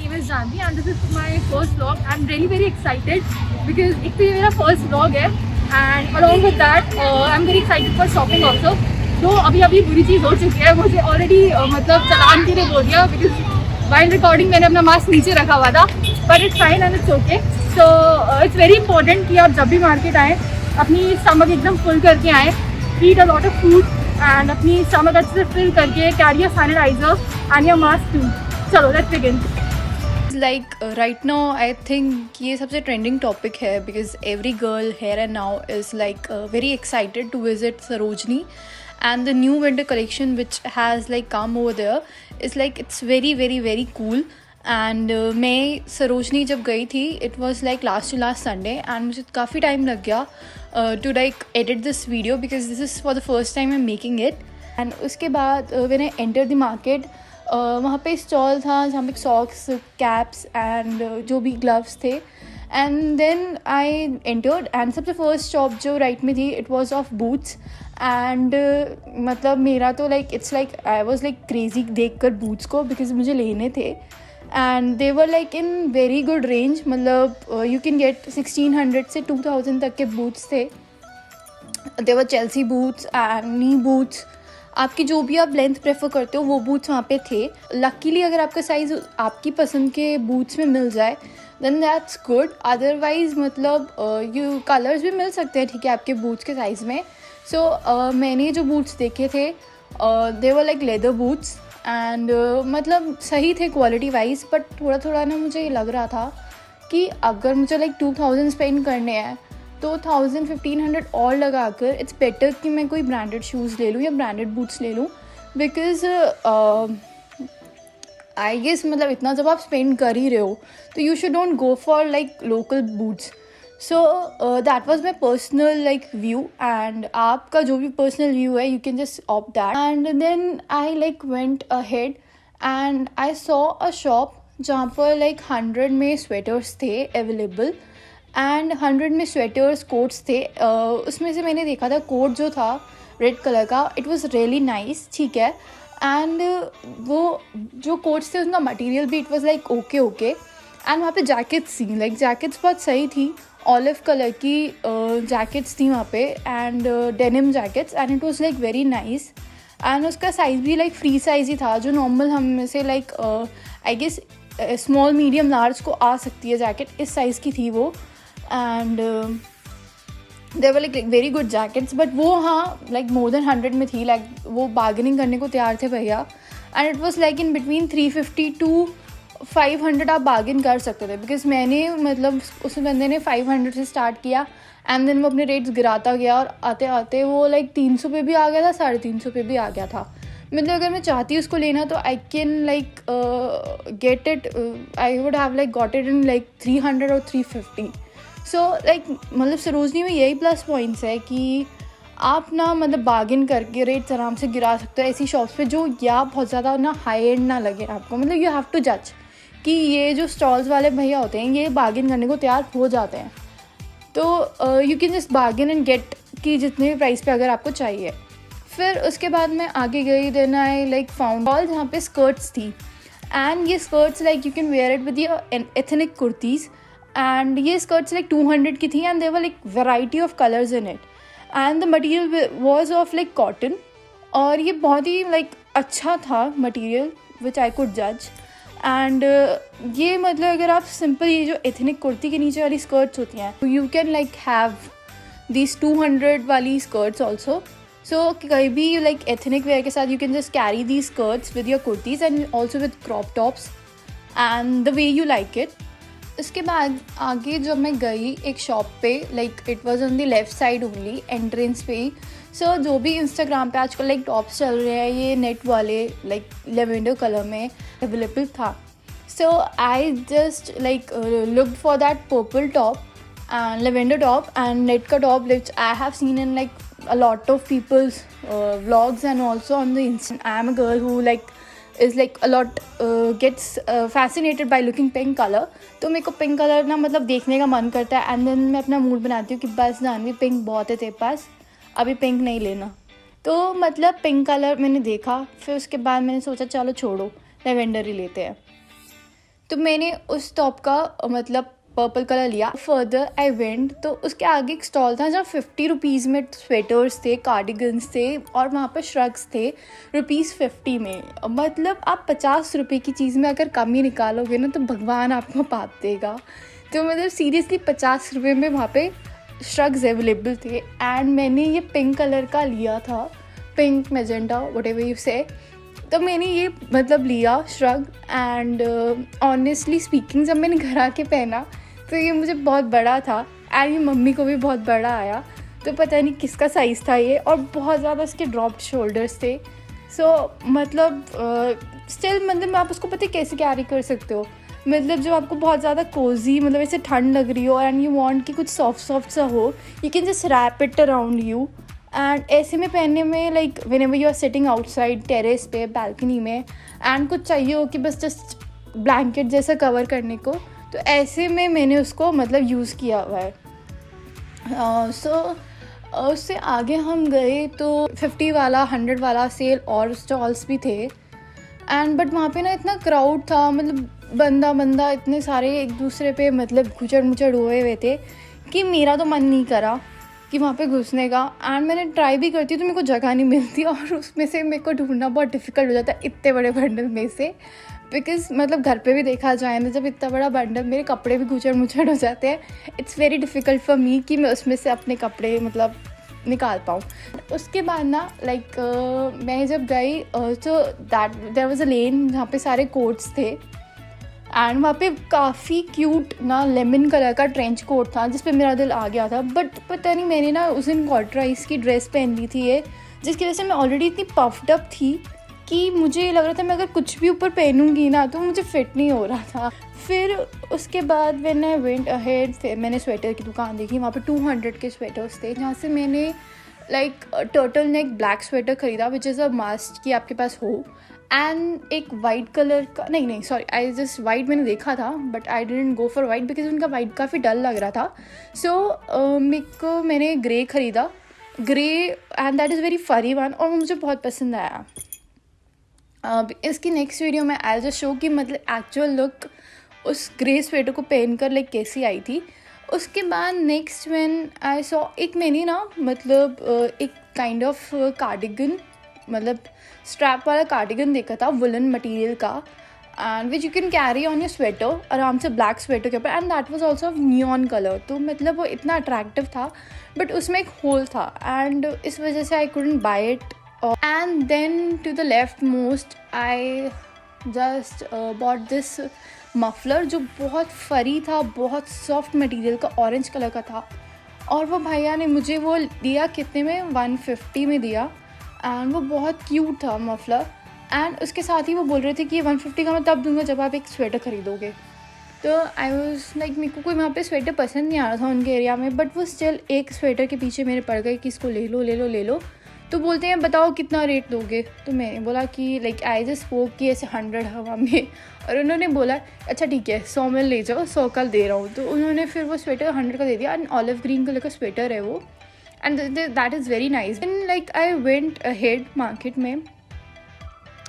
name is Janvi and this is my first vlog. I'm really very excited because एक तो ये मेरा first vlog है and along with that I'm very excited for shopping also. तो अभी बुरी चीज़ हो चुकी है, मुझे already मतलब चलान के लिए बोल दिया because while recording मैंने अपना मास्क नीचे रखा हुआ था, but it's fine and it's okay. So it's very important कि आप जब भी मार्केट आएँ अपनी स्टमक एकदम फुल करके आएँ, eat a lot of food and अपनी स्टमक अच्छे से फिल करके carry a sanitizer and your mask too. चलो let's begin. Like right now I think ये सबसे trending topic है because every girl here and now is like very excited to visit Sarojini and the new winter collection which has like come over there is like it's very cool and मैं सरोजनी जब गई थी it was like last to last Sunday and मुझे काफ़ी time लग गया to like edit this video because this is for the first time I'm making it and उसके बाद when I entered the market वहाँ पे स्टॉल था जहाँ पे सॉक्स कैप्स एंड जो भी ग्लव्स थे and then I entered and सबसे फर्स्ट शॉप जो राइट में थी it was of boots and मतलब मेरा तो like it's like I was like crazy देख कर बूट्स को बिकॉज मुझे लेने थे and they were like in very good range मतलब यू कैन गेट 1600 से 2000 तक के बूट्स थे. They were Chelsea boots and knee boots, आपकी जो भी आप लेंथ प्रेफर करते हो वो बूट्स वहाँ पे थे. लकीली अगर आपका साइज़ आपकी पसंद के बूट्स में मिल जाए देन दैट्स गुड, अदरवाइज़ मतलब यू कलर्स भी मिल सकते हैं ठीक है आपके बूट्स के साइज़ में. सो मैंने जो बूट्स देखे थे they were like leather boots and मतलब सही थे क्वालिटी वाइज, बट थोड़ा ना मुझे ये लग रहा था कि अगर मुझे लाइक 2000 स्पेंड करने हैं तो 1500 और लगा कर इट्स बेटर कि मैं कोई ब्रांडेड शूज़ ले लूँ या ब्रांडेड बूट्स ले लूँ बिकॉज़ आई गेस मतलब इतना जब आप स्पेंड कर ही रहे हो तो you should don't go for like local boots. So that was my personal like view and आपका जो भी पर्सनल व्यू है you can just opt that. And then I like went ahead and I saw a shop जहाँ पर like 100 में sweaters थे available and 100 में sweaters quotes थे. उसमें से मैंने देखा था कोट जो था रेड कलर का इट वाज रियली नाइस ठीक है एंड वो जो कोट्स थे उसका मटेरियल भी it was like okay and वहाँ पे जैकेट्स थी लाइक जैकेट्स बहुत सही थी, ऑलिव कलर की जैकेट्स थी वहाँ पे and denim jackets and it was like very nice and उसका साइज़ भी लाइक फ्री साइज़ ही था जो नॉर्मल हम में से like I guess small medium large को आ सकती है जैकेट, इस साइज़ की थी वो. And they were like very good jackets but वो हाँ लाइक मोर देन 100 में थी, लाइक वो बार्गेनिंग करने को तैयार थे भैया and it was like in between 350 to 500 आप बार्गेन कर सकते थे बिकॉज मैंने मतलब उस बंदे ने 500 से स्टार्ट किया एंड देन वो अपने रेट्स गिराता गया और आते आते वो लाइक 300 पे भी आ गया था, 350 पे भी आ गया था. मतलब अगर मैं चाहती उसको लेना तो I can like get it, I would have like got it in like 300 और 350. सो लाइक मतलब सरोजनी में यही प्लस पॉइंट्स है कि आप ना मतलब बार्गेन करके रेट्स आराम से गिरा सकते हो ऐसी शॉप्स पे जो या बहुत ज़्यादा ना हाई एंड ना लगे आपको. मतलब यू हैव टू जज कि ये जो स्टॉल्स वाले भैया होते हैं ये बार्गेन करने को तैयार हो जाते हैं तो you can just bargain and get कि जितने भी प्राइस पे अगर आपको चाहिए. फिर उसके बाद मैं आगे गई then I like found all जहाँ पे स्कर्ट्स थी एंड ये skirts like you can wear it with your ethnic kurtis and ये स्कर्ट्स लाइक 200 की थी and there were like variety of colours in it and the material was of like cotton और ये बहुत ही लाइक अच्छा था मटेरियल विच आई कुड जज. एंड ये मतलब अगर आप सिंपल ये जो एथनिक कुर्ती के नीचे वाली स्कर्ट्स होती हैं you can like have this 200 वाली स्कर्ट्स ऑल्सो. सो कहीं भी लाइक एथनिक वेयर के साथ you can just carry the skirts with your kurtis and also with crop tops and the way you like it. उसके बाद आगे जब मैं गई एक शॉप पे like it was on the left side only entrance पे ही. सो जो भी इंस्टाग्राम पे आजकल लाइक टॉप्स चल रहे हैं ये नेट वाले लाइक लेवेंडर कलर में अवेलेबल था. So I just like looked for that purple top and lavender top and net का top which I have seen in like a lot of people's vlogs and also on the Insta. I am a girl who like is like a lot gets fascinated by looking pink color. तो मेरे को pink colour ना मतलब देखने का मन करता है एंड देन मैं अपना मूड बनाती हूँ कि बस जानवी पिंक बहुत है तेरे पास, अभी पिंक नहीं लेना. तो मतलब पिंक कलर मैंने देखा फिर उसके बाद मैंने सोचा चलो छोड़ो लेवेंडर ही लेते हैं. तो मैंने उस टॉप का मतलब पर्पल कलर लिया. फर्दर आई वेंट, तो उसके आगे एक स्टॉल था जहाँ 50 रुपीज़ में स्वेटर्स थे, कार्डिगन्स थे और वहाँ पर श्रग्स थे ₹50 में. मतलब आप 50 रुपये की चीज़ में अगर कमी निकालोगे ना तो भगवान आपको पाप देगा. तो मतलब सीरियसली 50 रुपये में वहाँ पे श्रग्स अवेलेबल थे. एंड मैंने ये पिंक कलर का लिया था, पिंक मैजेंटा व्हाटएवर यू से. तो मैंने ये मतलब लिया श्रग. एंड ऑनेस्टली स्पीकिंग जब मैंने घर आके पहना तो ये मुझे बहुत बड़ा था एंड ये मम्मी को भी बहुत बड़ा आया. तो पता नहीं किसका साइज़ था ये, और बहुत ज़्यादा इसके ड्रॉप्ड शोल्डर्स थे. सो मतलब स्टिल मतलब आप उसको पता है कैसे कैरी कर सकते हो. मतलब जब आपको बहुत ज़्यादा कोजी मतलब ऐसे ठंड लग रही हो एंड यू वांट कि कुछ सॉफ्ट सॉफ्ट सा हो, you can just wrap it around you. And ऐसे में पहनने में like whenever you are sitting outside terrace पे बैल्कनी में एंड कुछ चाहिए हो कि बस जस्ट ब्लैंकेट जैसा कवर करने को, तो ऐसे में मैंने उसको मतलब यूज़ किया हुआ है. सो उससे आगे हम गए तो 50 वाला 100 वाला सेल और स्टॉल्स भी थे. एंड बट वहाँ पे ना इतना क्राउड था, मतलब बंदा इतने सारे एक दूसरे पे मतलब घुचड़ मुचड़ हुए हुए थे कि मेरा तो मन नहीं करा कि वहाँ पे घुसने का. एंड मैंने ट्राई भी करती तो मेरे को जगह नहीं मिलती और उसमें से मेरे को ढूंढना बहुत डिफ़िकल्ट हो जाता है इतने बड़े बंडल में से. बिकॉज मतलब घर पे भी देखा जाए ना, जब इतना बड़ा बंडल मेरे कपड़े भी घुचड़ मुचड़ हो जाते हैं. It's very difficult for me कि मैं उसमें से अपने कपड़े मतलब निकाल पाऊँ. उसके बाद ना लाइक मैं जब गई तो दैट देयर वाज अ लेन जहाँ पे सारे कोट्स थे. एंड वहाँ पे काफ़ी क्यूट ना लेमन कलर का ट्रेंच कोट था जिस पे मेरा दिल आ गया था. बट पता नहीं मैंने ना उस दिन कॉर्टराइज की ड्रेस पहन ली थी ये, जिसकी वजह से मैं ऑलरेडी इतनी पफ्ड अप थी कि मुझे लग रहा था मैं अगर कुछ भी ऊपर पहनूंगी ना तो मुझे फिट नहीं हो रहा था. फिर उसके बाद व्हेन आई वेंट अहेड फिर मैंने स्वेटर की दुकान देखी. वहाँ पे 200 के स्वेटर्स थे जहाँ से मैंने like turtle neck black sweater ख़रीदा विच इज़ अ मस्ट कि आपके पास हो. एंड एक वाइट कलर का नहीं सॉरी आई जस्ट वाइट मैंने देखा था but I didn't go for white because उनका वाइट काफ़ी डल लग रहा था. सो मैंने ग्रे ख़रीदा, grey and that is very फरी वन, और वो मुझे बहुत पसंद आया. इसकी नेक्स्ट वीडियो में आई जस्ट शो कि मतलब एक्चुअल लुक उस ग्रे स्वेटर को पहनकर लाइक कैसी आई थी. उसके बाद नेक्स्ट व्हेन आई सॉ एक मैंने ना मतलब एक काइंड ऑफ कार्डिगन मतलब स्ट्रैप वाला कार्डिगन देखा था वुलन मटेरियल का, and which you can carry on your sweater आराम से ब्लैक स्वेटर के ऊपर. And that was also of neon colour. तो मतलब वो इतना अट्रैक्टिव था बट उसमें एक होल था एंड इस वजह से I couldn't buy it. And then to the left most I just bought this muffler जो बहुत फरी था, बहुत सॉफ्ट मटेरियल का, ऑरेंज कलर का था. और वो भैया ने मुझे वो दिया कितने में, 150 में दिया. एंड वो बहुत क्यूट था मफलर. एंड उसके साथ ही वो बोल रहे थे कि ये 150 का मैं तब दूंगा जब आप एक स्वेटर ख़रीदोगे. तो आई वाज लाइक मेरे को कोई वहाँ पे स्वेटर पसंद नहीं आ रहा था उनके एरिया में, बट वो स्टिल एक स्वेटर के पीछे मेरे पड़ गए कि इसको ले लो. तो बोलते हैं बताओ कितना रेट दोगे. तो मैंने बोला कि लाइक आई जस्ट स्पोक कि ऐसे 100 हवा में, और उन्होंने बोला अच्छा ठीक है 100 में ले जाओ, 100 का दे रहा हूँ. तो उन्होंने फिर वो स्वेटर 100 का दे दिया. एंड ऑलिव ग्रीन कलर का स्वेटर है वो, and that is very nice. And like I went ahead market में.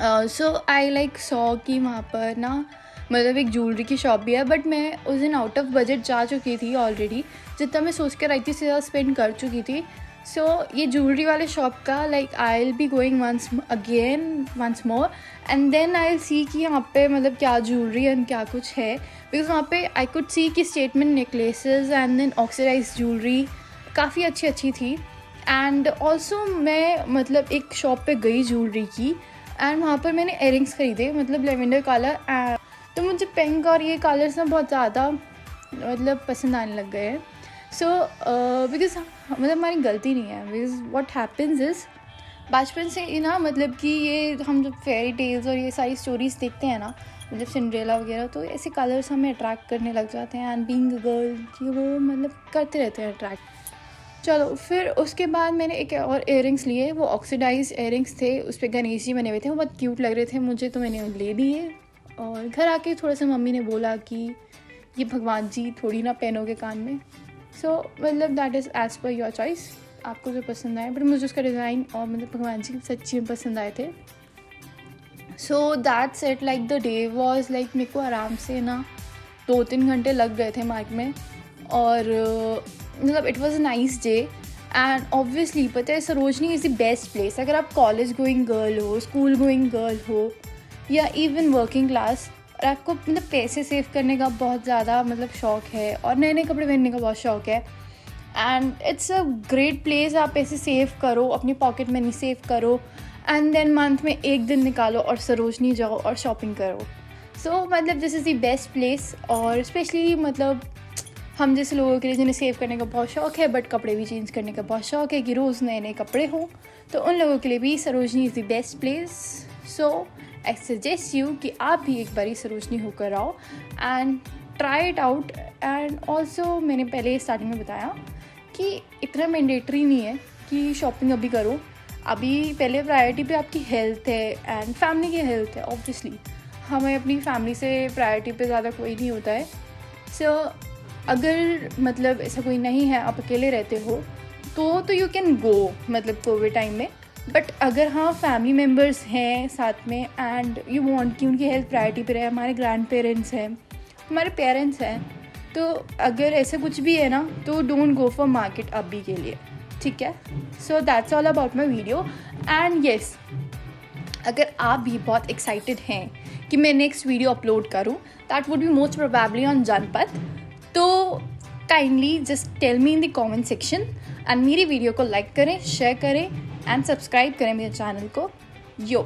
सो आई लाइक सॉ कि वहाँ पर ना मतलब एक ज्वेलरी की शॉप भी है, बट मैं उस दिन आउट ऑफ बजट जा चुकी थी ऑलरेडी. जितना मैं सोच कर आई थी उससे ज़्यादा स्पेंड कर चुकी थी. सो ये ज्वेलरी वाले शॉप का like I will be going once more and then I will see कि यहाँ पे मतलब क्या ज्वेलरी एंड क्या कुछ है. बिकॉज वहाँ पे आई कुड सी कि statement necklaces and then oxidise jewellery काफ़ी अच्छी थी. एंड ऑल्सो मैं मतलब एक शॉप पे गई ज्वेलरी की एंड वहाँ पर मैंने इयरिंग्स ख़रीदे मतलब लेवेंडर कलर. एंड तो मुझे पिंक और ये कलर्स ना बहुत ज़्यादा मतलब पसंद आने लग गए हैं. सो बिकॉज मतलब हमारी गलती नहीं है. बिकॉज व्हाट हैपन्स इज़ बचपन से ही ना मतलब कि ये हम जब फेरी टेल्स और ये सारी स्टोरीज़ देखते हैं ना मतलब सिंड्रेला वगैरह, तो ऐसे कलर्स हमें अट्रैक्ट करने लग जाते हैं. एंड बीइंग अ गर्ल वो मतलब करते रहते हैं अट्रैक्ट. चलो फिर उसके बाद मैंने एक और इयरिंग्स लिए. वो ऑक्सीडाइज इयरिंग्स थे, उस पर गणेश जी बने हुए थे. वो बहुत क्यूट लग रहे थे मुझे, तो मैंने ले लिए. और घर आके थोड़ा सा मम्मी ने बोला कि ये भगवान जी थोड़ी ना पहनोगे कान में. सो मतलब that is as per your choice, आपको जो पसंद आए. बट मुझे उसका डिज़ाइन और मतलब भगवान जी सच्ची में पसंद आए थे. So that's it. Like the day was like मेरे को आराम से ना 2-3 घंटे लग गए थे मार्केट में. और मतलब it was a nice day. And obviously पता है Sarojini is the best place. अगर आप कॉलेज गोइंग गर्ल हो, स्कूल गोइंग गर्ल हो, या इवन वर्किंग क्लास, और आपको मतलब पैसे सेव करने का बहुत ज़्यादा मतलब शौक़ है और नए नए कपड़े पहनने का बहुत शौक़ है, and it's a great place. आप पैसे सेव करो, अपनी पॉकेट मनी सेव करो, एंड देन मंथ में एक दिन निकालो और सरोजनी जाओ और शॉपिंग करो. सो मतलब this is the best place. और स्पेशली मतलब हम जैसे लोगों के लिए जिन्हें सेव करने का बहुत शौक़ है बट कपड़े भी चेंज करने का बहुत शौक़ है कि रोज़ नए नए कपड़े हों, तो उन लोगों के लिए भी Sarojini is the best place. So I suggest you कि आप भी एक बारी सरोजनी होकर आओ and try it out. And also मैंने पहले स्टार्टिंग में बताया कि इतना मैंडेटरी नहीं है कि शॉपिंग अभी करो. अभी पहले प्रायोरिटी पे आपकी हेल्थ है एंड फैमिली की हेल्थ है. ऑब्वियसली हमें अपनी फैमिली से प्रायोरिटी पे ज़्यादा कोई नहीं होता है. सो अगर मतलब ऐसा कोई नहीं है, आप अकेले रहते हो तो यू कैन गो मतलब कोविड टाइम में. बट अगर हाँ फैमिली मेम्बर्स हैं साथ में एंड यू वांट कि उनकी हेल्थ प्रायोरिटी पे रहे, हमारे ग्रैंड पेरेंट्स हैं, हमारे पेरेंट्स हैं, तो अगर ऐसा कुछ भी है ना तो डोंट गो फॉर मार्केट अभी के लिए. ठीक है. So that's all about my video. And yes, अगर आप भी बहुत एक्साइटेड हैं कि मैं नेक्स्ट वीडियो अपलोड करूं, that would be most probably on जनपद, तो kindly just tell me in the comment section. And मेरी वीडियो को लाइक करें, शेयर करें एंड सब्सक्राइब करें मेरे चैनल को. यो